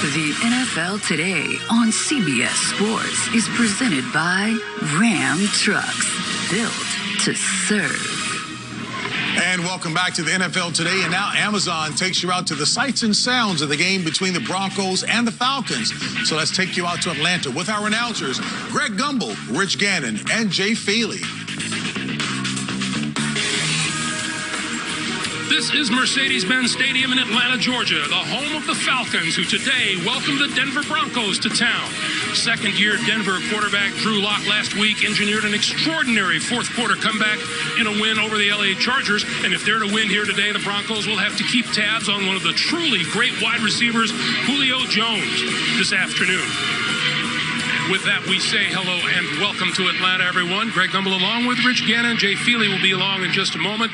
The NFL Today on CBS Sports is presented by Ram Trucks, built to serve. And welcome back to the NFL Today. And now Amazon takes you out to the sights and sounds of the game between the Broncos and the Falcons. So let's take you out to Atlanta with our announcers, Greg Gumbel, Rich Gannon, and Jay Feely. This is Mercedes-Benz Stadium in Atlanta, Georgia, the home of the Falcons, who today welcome the Denver Broncos to town. Second-year Denver quarterback Drew Lock last week engineered an extraordinary fourth-quarter comeback in a win over the LA Chargers. And if they're to win here today, the Broncos will have to keep tabs on one of the truly great wide receivers, Julio Jones, this afternoon. With that, we say hello and welcome to Atlanta, everyone. Greg Gumbel along with Rich Gannon. Jay Feely will be along in just a moment.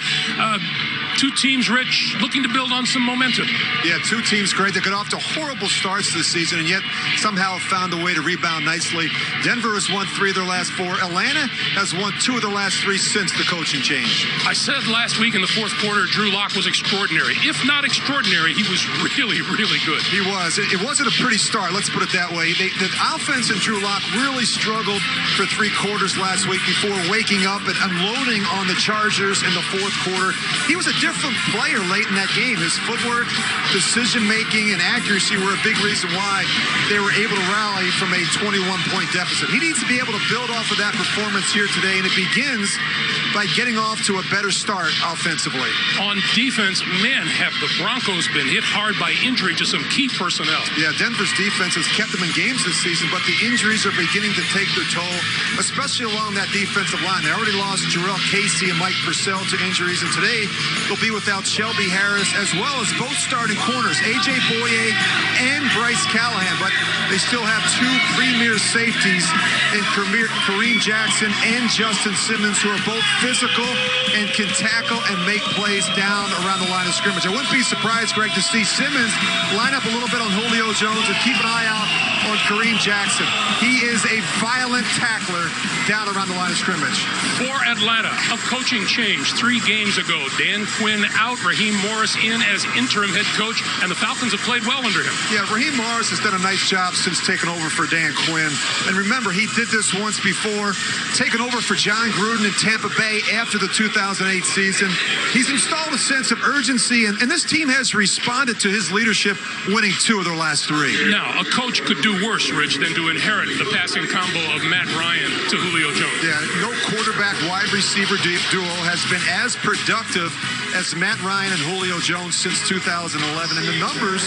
Two teams, Rich, looking to build on some momentum. Yeah, two teams, Greg, that got off to horrible starts this season and yet somehow found a way to rebound nicely. Denver has won 3 of their last 4. Atlanta has won 2 of their last 3 since the coaching change. I said last week in the fourth quarter, Drew Lock was extraordinary. If not extraordinary, he was really, really good. He was. It wasn't a pretty start, let's put it that way. The offense and Drew Lock really struggled for 3 quarters last week before waking up and unloading on the Chargers in the fourth quarter. He was a different player late in that game. His footwork, decision-making, and accuracy were a big reason why they were able to rally from a 21-point deficit. He needs to be able to build off of that performance here today, and it begins by getting off to a better start offensively. On defense, man, have the Broncos been hit hard by injury to some key personnel. Yeah, Denver's defense has kept them in games this season, but the injuries are beginning to take their toll, especially along that defensive line. They already lost Jarrell Casey and Mike Purcell to injuries, and today they'll be without Shelby Harris as well as both starting corners, A.J. Boye and Bryce Callahan, but they still have 2 premier safeties in Kareem Jackson and Justin Simmons, who are both physical and can tackle and make plays down around the line of scrimmage. I wouldn't be surprised, Greg, to see Simmons line up a little bit on Julio Jones and keep an eye out on Kareem Jackson. He is a violent tackler down around the line of scrimmage. For Atlanta, a coaching change 3 games ago. Dan Quinn out, Raheem Morris in as interim head coach, and the Falcons have played well under him. Yeah, Raheem Morris has done a nice job since taking over for Dan Quinn. And remember, he did this once before, taking over for John Gruden in Tampa Bay after the 2008 season. He's installed a sense of urgency, and this team has responded to his leadership, winning 2 of their last 3. Now, a coach could do worse, Rich, than to inherit the passing combo of Matt Ryan to Julio Jones. Yeah, no quarterback-wide receiver duo has been as productive as Matt Ryan and Julio Jones since 2011, and the numbers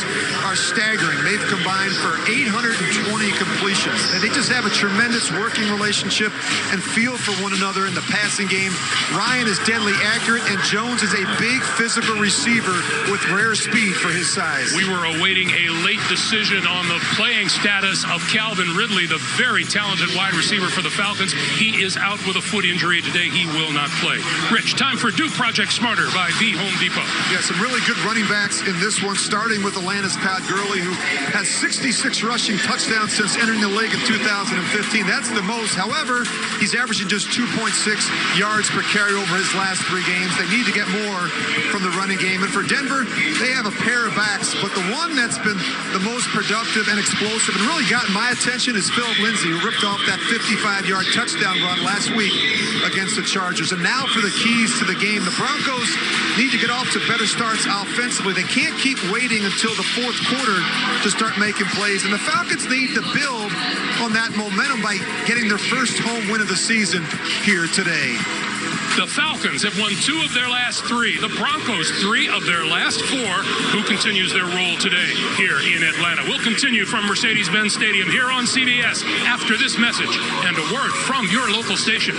are staggering. They've combined for 820 completions, and they just have a tremendous working relationship and feel for one another in the passing game. Ryan is deadly accurate, and Jones is a big physical receiver with rare speed for his size. We were awaiting a late decision on the playing status of Calvin Ridley, the very talented wide receiver for the Falcons. He is out with a foot injury today. He will not play. Rich, time for Do Project Smarter by The Home Depot. Yeah, some really good running backs in this one, starting with Atlanta's Todd Gurley, who has 66 rushing touchdowns since entering the league in 2015. That's the most. However, he's averaging just 2.6 yards per carry over his last 3 games. They need to get more from the running game. And for Denver, they have a pair of backs, but the one that's been the most productive and explosive and really gotten my attention is Philip Lindsay, who ripped off that 55-yard touchdown run last week against the Chargers. And now for the keys to the game. The Broncos need to get off to better starts offensively. They can't keep waiting until the fourth quarter to start making plays. And the Falcons need to build on that momentum by getting their first home win of the season here today. The Falcons have won 2 of their last 3. The Broncos 3 of their last 4. Who continues their role today here in Atlanta? We'll continue from Mercedes-Benz Stadium here on CBS after this message and a word from your local station.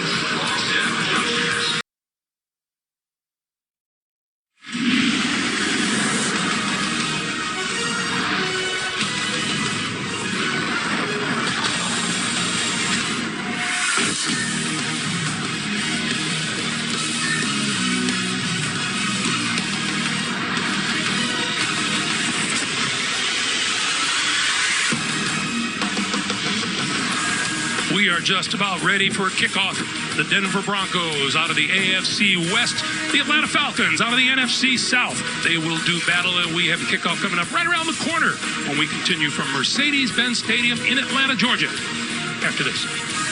We are just about ready for kickoff The Denver Broncos out of the AFC West. The Atlanta Falcons out of the NFC South. They will do battle, and we have a kickoff coming up right around the corner when we continue from Mercedes-Benz Stadium in Atlanta, Georgia. After this.